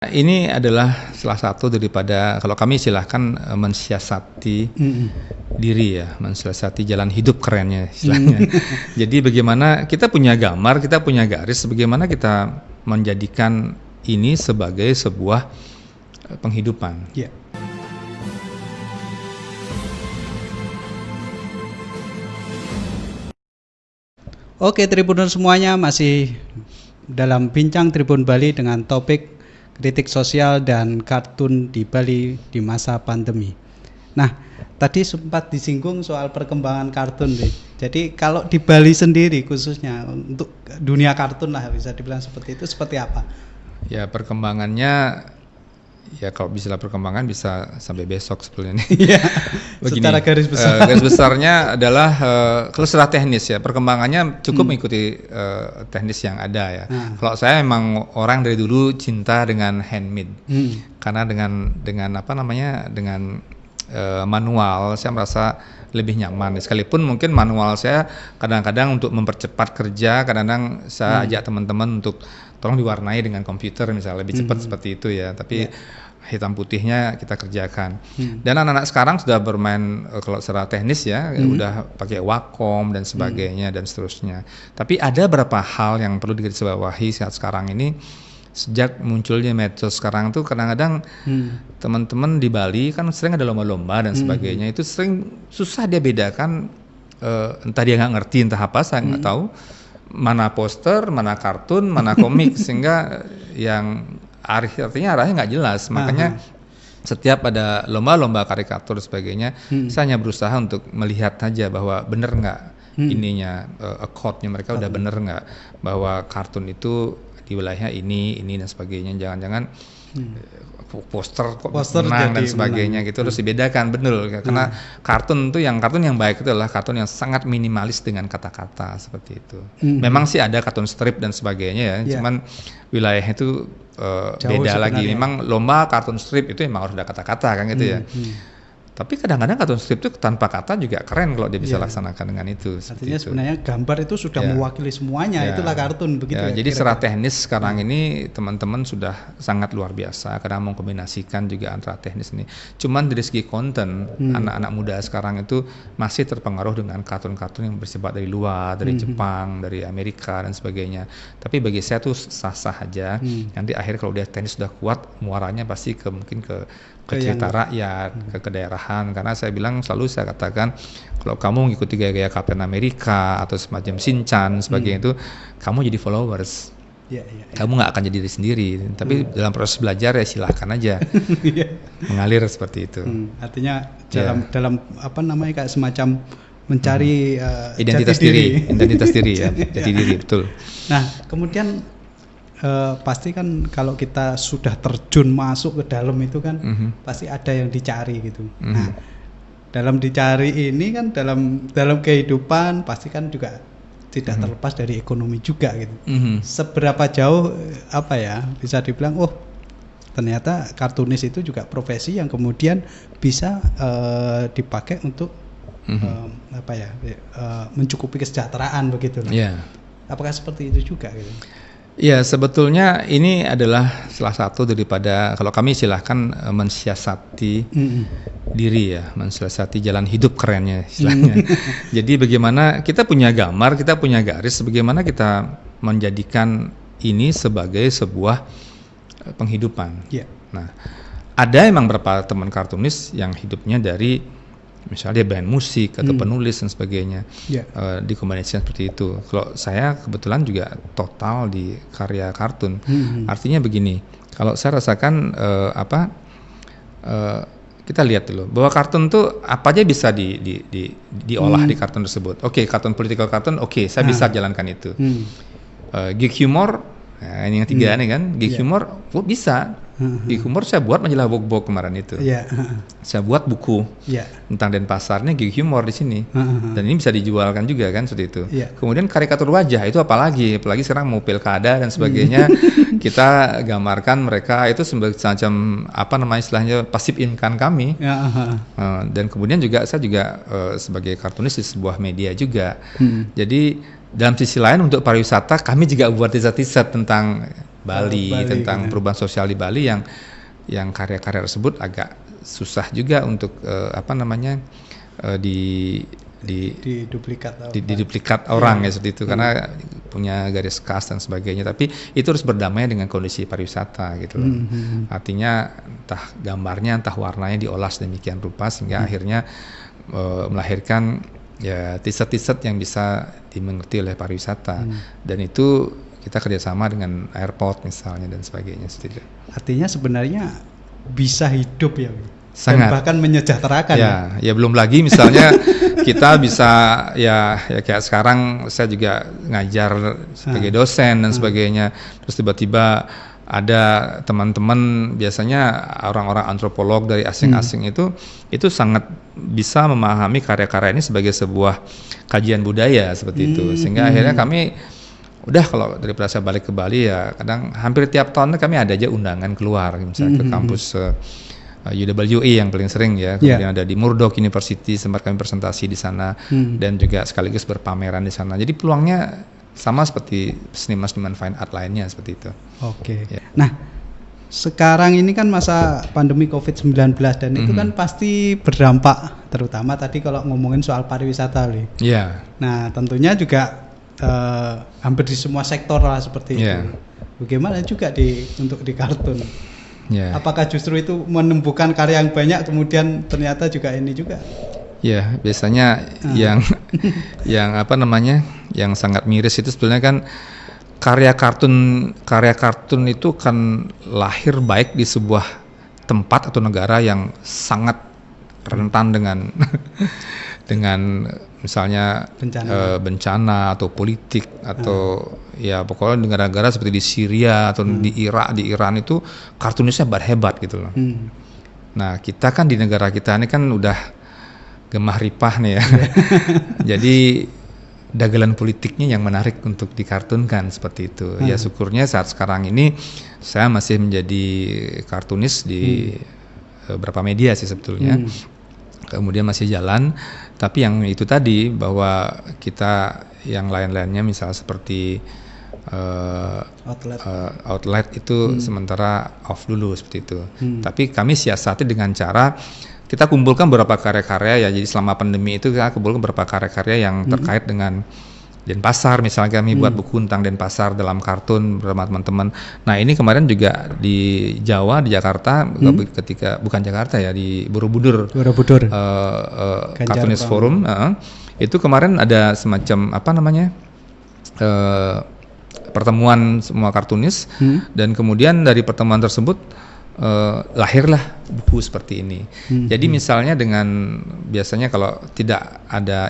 Ini adalah salah satu daripada kalau kami istilahkan mensiasati diri ya, mensiasati jalan hidup kerennya istilahnya. Jadi bagaimana kita punya gambar, kita punya garis, bagaimana kita menjadikan ini sebagai sebuah penghidupan. Ya. Oke, Tribuners semuanya, masih dalam bincang Tribun Bali dengan topik kritik sosial dan kartun di Bali di masa pandemi. Nah, tadi sempat disinggung soal perkembangan kartun deh. Jadi kalau di Bali sendiri khususnya untuk dunia kartun lah bisa dibilang seperti itu, seperti apa? Ya, perkembangannya ya kalau bisa perkembangan bisa sampai besok sebetulnya. Iya. Secara garis besar. Garis besarnya adalah kalau secara teknis ya, perkembangannya cukup mengikuti teknis yang ada ya. Kalau saya memang orang dari dulu cinta dengan handmade. Karena dengan apa namanya? Dengan manual saya merasa lebih nyaman. Sekalipun mungkin manual saya kadang-kadang untuk mempercepat kerja, kadang-kadang saya ajak teman-teman untuk tolong diwarnai dengan komputer misalnya lebih cepat seperti itu ya. Tapi hitam putihnya kita kerjakan. Dan anak-anak sekarang sudah bermain kalau secara teknis ya, udah pakai Wacom dan sebagainya dan seterusnya. Tapi ada beberapa hal yang perlu digarisbawahi saat sekarang ini. Sejak munculnya medsos sekarang tuh kadang-kadang teman-teman di Bali kan sering ada lomba-lomba dan sebagainya, itu sering susah dia bedakan, entah dia nggak ngerti entah apa, saya nggak tahu mana poster, mana kartun, mana komik, sehingga yang artinya arahnya nggak jelas. Makanya setiap ada lomba-lomba karikatur dan sebagainya, saya hanya berusaha untuk melihat saja bahwa benar nggak ininya, account-nya mereka udah benar nggak bahwa kartun itu di wilayahnya ini dan sebagainya. Jangan-jangan poster menang dan sebagainya gitu harus dibedakan benar. Karena kartun yang baik itu adalah kartun yang sangat minimalis dengan kata-kata seperti itu. Memang sih ada kartun strip dan sebagainya ya, cuman wilayahnya itu beda lagi. Memang lomba kartun strip itu memang harus ada kata-kata kan gitu ya. Tapi kadang-kadang kartun strip itu tanpa kata juga keren kalau dia bisa laksanakan dengan itu. Artinya sebenarnya gambar itu sudah mewakili semuanya, itulah kartun begitu ya. Jadi secara teknis sekarang ini teman-teman sudah sangat luar biasa karena mengkombinasikan juga antara teknis ini. Cuman dari segi konten, anak-anak muda sekarang itu masih terpengaruh dengan kartun-kartun yang bersifat dari luar, dari Jepang, dari Amerika dan sebagainya. Tapi bagi saya tuh sah-sah aja. Nanti akhir kalau dia teknis sudah kuat, muaranya pasti mungkin ke cerita rakyat, ke kedaerahan. Karena saya katakan kalau kamu mengikuti gaya-gaya Captain America atau semacam Shinchan sebagainya itu, kamu jadi followers. Kamu nggak akan jadi diri sendiri. Tapi dalam proses belajar ya silahkan aja mengalir seperti itu. Artinya dalam apa namanya kayak semacam mencari identitas diri ya, jati diri, betul. Nah, kemudian pasti kan kalau kita sudah terjun masuk ke dalam itu kan pasti ada yang dicari gitu. Nah, dalam dicari ini kan dalam kehidupan pasti kan juga tidak terlepas dari ekonomi juga gitu. Seberapa jauh apa ya bisa dibilang ternyata kartunis itu juga profesi yang kemudian bisa dipakai untuk mencukupi kesejahteraan begitu. Apakah seperti itu juga gitu? Ya, sebetulnya ini adalah salah satu daripada kalau kami istilahkan mensiasati diri ya, mensiasati jalan hidup kerennya istilahnya. Jadi bagaimana kita punya gambar, kita punya garis, bagaimana kita menjadikan ini sebagai sebuah penghidupan. Nah, ada emang beberapa teman kartunis yang hidupnya dari misalnya dia band musik atau penulis dan sebagainya, dikombinasikan seperti itu. Kalau saya kebetulan juga total di karya kartun. Artinya begini, kalau saya rasakan kita lihat dulu bahwa kartun tuh apa aja bisa diolah di kartun tersebut. Oke, kartun political kartun, saya bisa jalankan itu. Gig humor, nah ini yang tiga nih kan, gig humor, bisa. Gig humor saya buat majalah Bok-Bok kemarin itu. Saya buat buku tentang Denpasarnya gig humor di sini. Dan ini bisa dijualkan juga kan seperti itu. Kemudian karikatur wajah itu apalagi sekarang mau pilkada dan sebagainya, kita gambarkan mereka itu semacam istilahnya passive income kami. Dan kemudian juga saya sebagai kartunis di sebuah media juga. Jadi dalam sisi lain untuk pariwisata kami juga buat teaser-teaser tentang Bali tentang perubahan sosial di Bali yang karya-karya tersebut agak susah juga untuk diduplikat orang ya seperti itu karena punya garis khas dan sebagainya, tapi itu harus berdamai dengan kondisi pariwisata gitu loh. Artinya entah gambarnya entah warnanya diolah sedemikian rupa sehingga akhirnya melahirkan ya t-shirt yang bisa dimengerti oleh pariwisata dan itu kita kerjasama dengan airport misalnya dan sebagainya seperti itu. Artinya sebenarnya bisa hidup ya. Sangat. Dan bahkan menyejahterakan ya belum lagi misalnya kita bisa ya kayak sekarang saya juga ngajar sebagai dosen dan sebagainya, terus tiba-tiba ada teman-teman biasanya orang-orang antropolog dari asing-asing itu sangat bisa memahami karya-karya ini sebagai sebuah kajian budaya seperti itu, sehingga akhirnya kami udah kalau daripada saya balik ke Bali ya kadang hampir tiap tahun kami ada aja undangan keluar misalnya ke kampus UWE yang paling sering ya, kemudian ada di Murdoch University sempat kami presentasi di sana dan juga sekaligus berpameran di sana. Jadi peluangnya sama seperti seniman-seniman fine art lainnya seperti itu. Oke. Ya. Nah, sekarang ini kan masa pandemi COVID-19 dan itu kan pasti berdampak, terutama tadi kalau ngomongin soal pariwisata, Li. Iya. Nah, tentunya juga hampir di semua sektor lah seperti itu. Bagaimana juga untuk di kartun? Apakah justru itu menumbuhkan karya yang banyak kemudian ternyata juga ini juga? Ya, biasanya yang yang sangat miris itu sebenarnya kan karya kartun itu kan lahir baik di sebuah tempat atau negara yang sangat rentan dengan misalnya bencana atau politik atau ya pokoknya negara-negara seperti di Syria atau di Irak, di Iran itu kartunisnya hebat gitu loh. Nah kita kan di negara kita ini kan udah gemah ripah nih ya. Jadi dagelan politiknya yang menarik untuk dikartunkan seperti itu. Ya syukurnya saat sekarang ini saya masih menjadi kartunis di beberapa media sih sebetulnya. Kemudian masih jalan, tapi yang itu tadi bahwa kita yang lain-lainnya misalnya seperti outlet itu sementara off dulu seperti itu. Tapi kami siasati dengan cara kita kumpulkan beberapa karya-karya ya. Jadi selama pandemi itu kita kumpulkan beberapa karya-karya yang terkait dengan Denpasar, misalnya kami buat buku tentang Denpasar dalam kartun bersama teman-teman. Nah ini kemarin juga di Jawa, di Jakarta, ketika bukan Jakarta ya, di Borobudur Cartoonist Forum, itu kemarin ada semacam pertemuan semua kartunis, dan kemudian dari pertemuan tersebut lahirlah buku seperti ini. Jadi misalnya biasanya kalau tidak ada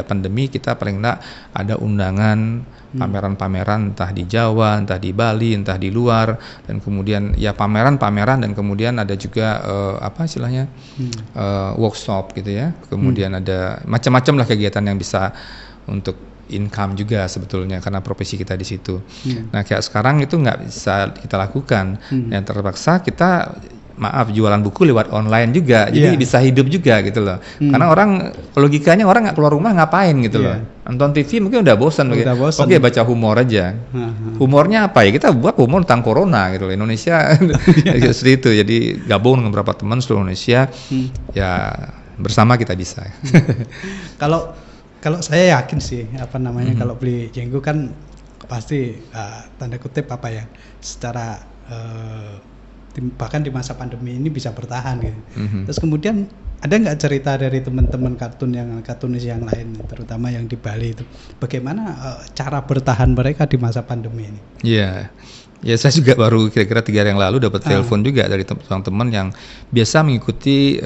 pandemi, kita paling enggak ada undangan pameran-pameran entah di Jawa, entah di Bali, entah di luar, dan kemudian ya pameran-pameran, dan kemudian ada juga workshop gitu ya. Kemudian ada macam-macam lah kegiatan yang bisa untuk income juga sebetulnya karena profesi kita di situ. Nah kayak sekarang itu nggak bisa kita lakukan, yang terpaksa kita jualan buku lewat online juga, jadi bisa hidup juga gitu loh. Karena logikanya orang nggak keluar rumah ngapain gitu loh. Nonton TV mungkin udah bosan. Oke, baca humor aja. Humornya apa ya? Kita buat humor tentang corona gitu loh. Indonesia seperti itu. Jadi gabung dengan beberapa teman seluruh Indonesia, ya bersama kita bisa. Kalau saya yakin sih kalau beli jenggo kan pasti tanda kutip secara bahkan di masa pandemi ini bisa bertahan gitu. Terus kemudian ada nggak cerita dari teman-teman kartunis yang lain, terutama yang di Bali itu, bagaimana cara bertahan mereka di masa pandemi ini? Iya. Ya saya juga baru kira-kira 3 hari yang lalu dapat telepon juga dari teman-teman yang biasa mengikuti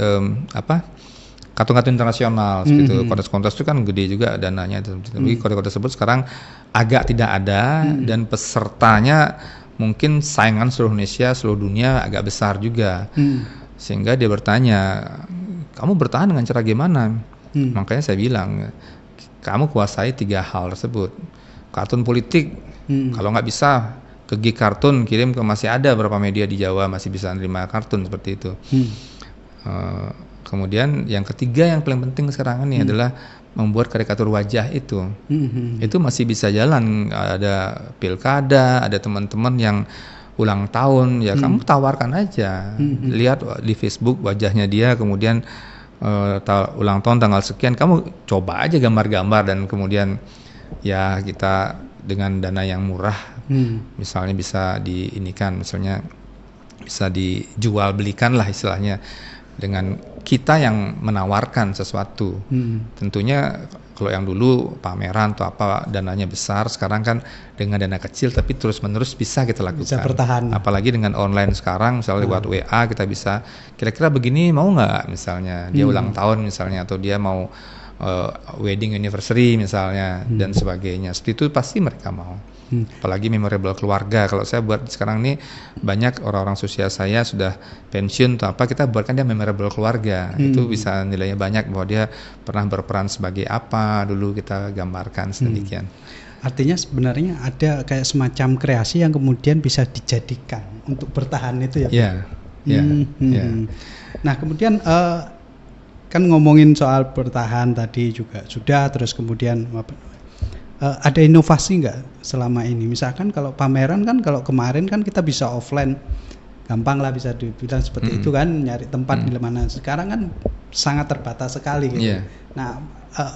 kartun-kartun internasional seperti itu. Kontes-kontes itu kan gede juga dananya. Tapi kontes tersebut sekarang agak tidak ada, dan pesertanya mungkin saingan seluruh Indonesia, seluruh dunia agak besar juga. Sehingga dia bertanya, kamu bertahan dengan cara gimana? Makanya saya bilang, kamu kuasai 3 hal tersebut. Kartun politik, kalau nggak bisa ke Geek Kartun, kirim ke, masih ada beberapa media di Jawa masih bisa nerima kartun seperti itu. Kemudian yang ketiga yang paling penting sekarang ini adalah membuat karikatur wajah itu. Itu masih bisa jalan. Ada pilkada, ada teman-teman yang ulang tahun, ya kamu tawarkan aja. Lihat di Facebook wajahnya dia, kemudian ulang tahun tanggal sekian, kamu coba aja gambar-gambar, dan kemudian ya kita dengan dana yang murah, misalnya bisa diinikan, misalnya bisa dijual belikan lah istilahnya, dengan kita yang menawarkan sesuatu. Tentunya kalau yang dulu pameran atau apa dananya besar, sekarang kan dengan dana kecil tapi terus menerus bisa kita lakukan. Bisa bertahan. Apalagi dengan online sekarang, misalnya lewat WA kita bisa kira-kira begini mau nggak, misalnya dia ulang tahun misalnya, atau dia mau wedding anniversary misalnya, dan sebagainya. Seperti itu pasti mereka mau. Apalagi memorable keluarga. Kalau saya buat sekarang ini, banyak orang-orang sosial saya sudah pensiun atau apa, kita buatkan dia memorable keluarga. Itu bisa nilainya banyak, bahwa dia pernah berperan sebagai apa dulu, kita gambarkan sedemikian. Artinya sebenarnya ada kayak semacam kreasi yang kemudian bisa dijadikan untuk bertahan itu ya. Nah kemudian kan ngomongin soal bertahan tadi juga sudah, terus kemudian ada inovasi nggak selama ini? Misalkan kalau pameran kan, kalau kemarin kan kita bisa offline, gampang lah bisa dibilang seperti itu kan, nyari tempat di mana. Sekarang kan sangat terbatas sekali gitu. Nah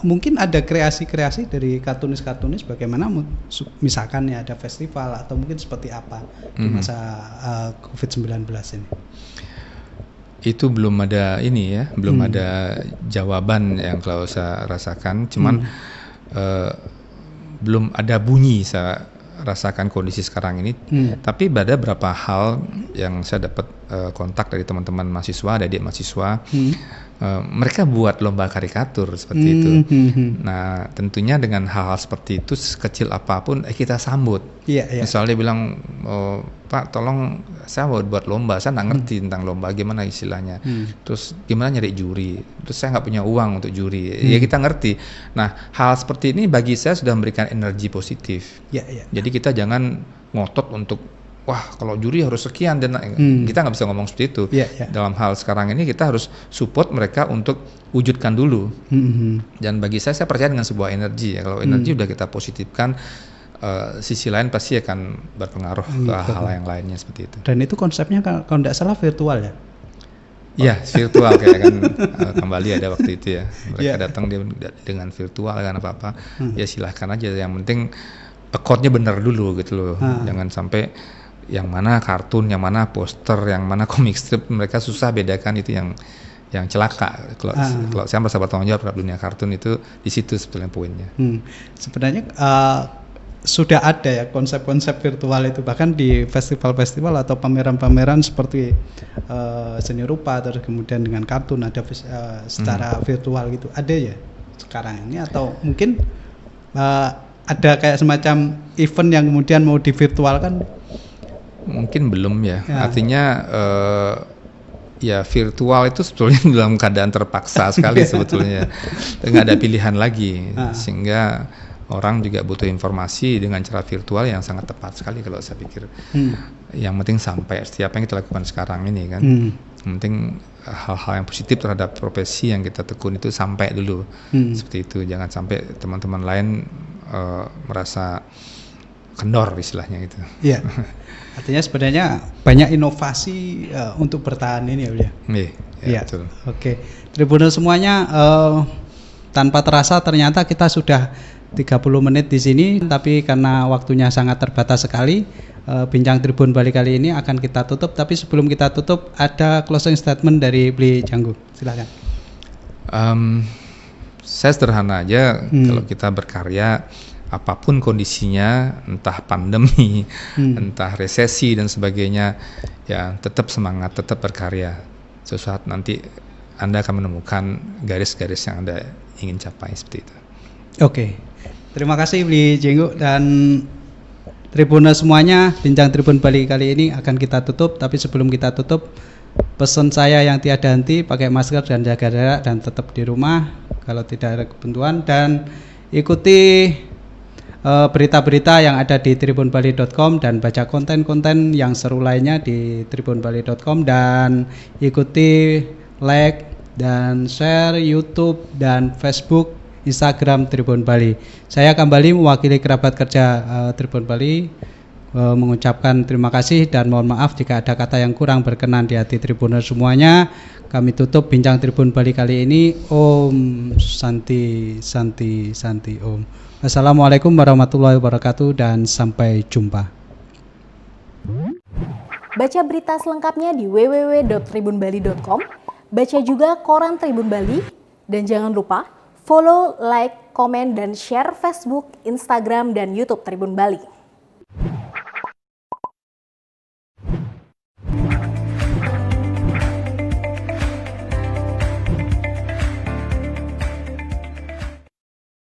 mungkin ada kreasi-kreasi dari kartunis-kartunis bagaimana, misalkan ya ada festival atau mungkin seperti apa di masa COVID-19 ini? Itu belum ada ini ya, belum ada jawaban yang kalau saya rasakan, cuman belum ada bunyi saya rasakan kondisi sekarang ini. Tapi ada beberapa hal yang saya dapat kontak dari teman-teman mahasiswa, adik mahasiswa, mereka buat lomba karikatur seperti itu. Nah tentunya dengan hal-hal seperti itu, sekecil apapun kita sambut. Misalnya dia bilang, Pak tolong saya mau buat lomba, saya nggak ngerti tentang lomba, gimana istilahnya, terus gimana nyari juri, terus saya nggak punya uang untuk juri, ya kita ngerti. Nah hal seperti ini bagi saya sudah memberikan energi positif. Jadi kita jangan ngotot untuk wah kalau juri harus sekian, dan kita nggak bisa ngomong seperti itu. Dalam hal sekarang ini kita harus support mereka untuk wujudkan dulu. Dan bagi saya percaya dengan sebuah energi ya. Kalau energi udah kita positifkan, sisi lain pasti akan berpengaruh ke hal yang lainnya seperti itu. Dan itu konsepnya kalau tidak salah virtual ya? Iya virtual kayak kan kembali ada waktu itu ya, mereka datang dengan virtual kan apa-apa, ya silahkan aja, yang penting account-nya benar dulu gitu loh. Jangan sampai yang mana kartun, yang mana poster, yang mana komik strip, mereka susah bedakan, itu yang celaka. Kalau saya merasa bertanggung jawab terhadap dunia kartun, itu di situ sebetulnya poinnya. Sebenarnya sudah ada ya konsep-konsep virtual itu, bahkan di festival-festival atau pameran-pameran seperti seni rupa, terus kemudian dengan kartun ada secara virtual gitu, ada ya sekarang ini, atau mungkin ada kayak semacam event yang kemudian mau divirtualkan? Mungkin belum ya. Artinya ya virtual itu sebetulnya dalam keadaan terpaksa sekali sebetulnya, nggak ada pilihan lagi, sehingga orang juga butuh informasi dengan cara virtual yang sangat tepat sekali kalau saya pikir. Yang penting sampai setiap yang kita lakukan sekarang ini kan, yang penting hal-hal yang positif terhadap profesi yang kita tekun itu sampai dulu. Seperti itu, jangan sampai teman-teman lain merasa kendor istilahnya gitu. Iya. Artinya sebenarnya banyak inovasi untuk bertahan ini ya. Iya. Betul. Oke. Tribunal semuanya, tanpa terasa ternyata kita sudah 30 menit di sini, tapi karena waktunya sangat terbatas sekali, bincang Tribun Bali kali ini akan kita tutup. Tapi sebelum kita tutup, ada closing statement dari Bli Janggu. Silakan. Saya sederhana aja, kalau kita berkarya, apapun kondisinya, entah pandemi, entah resesi dan sebagainya, ya tetap semangat, tetap berkarya. Suatu saat nanti Anda akan menemukan garis-garis yang Anda ingin capai seperti itu. Oke. Terima kasih Bli Jenggu dan Tribunal semuanya. Bincang Tribun Bali kali ini akan kita tutup, tapi sebelum kita tutup, pesan saya yang tiada henti, pakai masker dan jaga jarak dan tetap di rumah kalau tidak ada ketentuan, dan ikuti berita-berita yang ada di tribunbali.com dan baca konten-konten yang seru lainnya di tribunbali.com, dan ikuti like dan share YouTube dan Facebook Instagram Tribun Bali. Saya kembali mewakili kerabat kerja Tribun Bali mengucapkan terima kasih dan mohon maaf jika ada kata yang kurang berkenan di hati Tribuner semuanya. Kami tutup bincang Tribun Bali kali ini. Om Santi Santi Santi Om. Assalamualaikum warahmatullahi wabarakatuh dan sampai jumpa. Baca berita selengkapnya di www.tribunbali.com. Baca juga koran Tribun Bali. Dan jangan lupa follow, like, komen, dan share Facebook, Instagram, dan YouTube Tribun Bali.